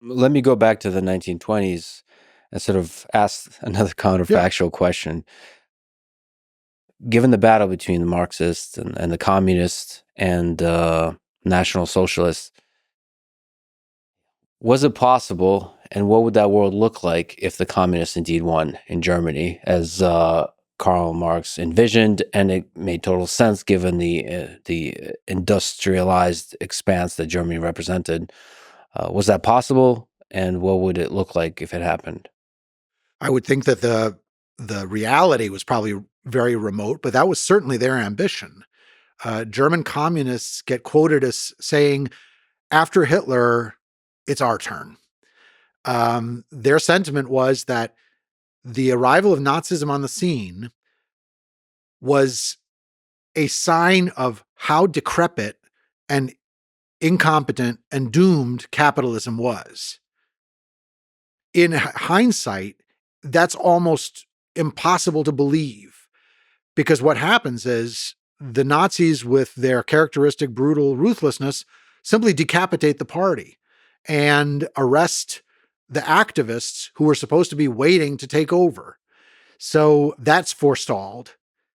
Let me go back to the 1920s and sort of ask another Yeah. counterfactual question. Given the battle between the Marxists and the communists and National Socialists, was it possible, and what would that world look like if the communists indeed won in Germany, as Karl Marx envisioned? And it made total sense given the industrialized expanse that Germany represented. Was that possible, and what would it look like if it happened? I would think that the reality was probably very remote, but that was certainly their ambition. German communists get quoted as saying, after Hitler, it's our turn. Their sentiment was that the arrival of Nazism on the scene was a sign of how decrepit and incompetent and doomed capitalism was. In hindsight, that's almost impossible to believe because what happens is the Nazis, with their characteristic brutal ruthlessness, simply decapitate the party and arrest the activists who were supposed to be waiting to take over. So that's forestalled.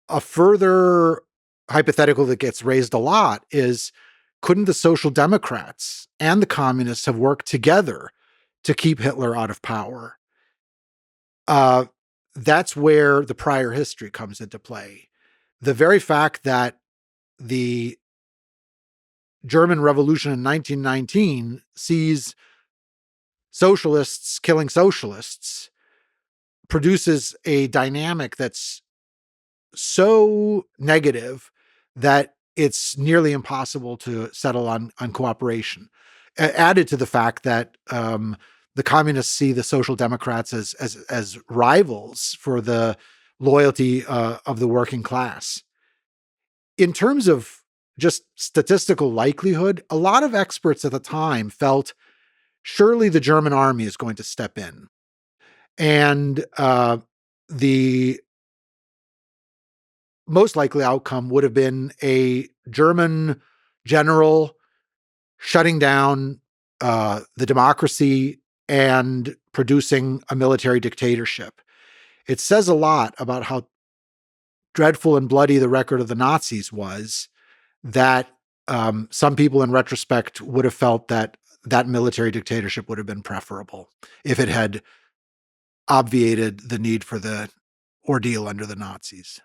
A further hypothetical that gets raised a lot is, couldn't the Social Democrats and the communists have worked together to keep Hitler out of power? Uh, that's where the prior history comes into play. The very fact that the German Revolution in 1919 sees socialists killing socialists produces a dynamic that's so negative that it's nearly impossible to settle on cooperation. Added to the fact that the communists see the Social Democrats as rivals for the loyalty of the working class. In terms of just statistical likelihood, a lot of experts at the time felt surely the German army is going to step in. And the most likely outcome would have been a German general shutting down the democracy and producing a military dictatorship. It says a lot about how dreadful and bloody the record of the Nazis was that some people in retrospect would have felt that that military dictatorship would have been preferable if it had obviated the need for the ordeal under the Nazis.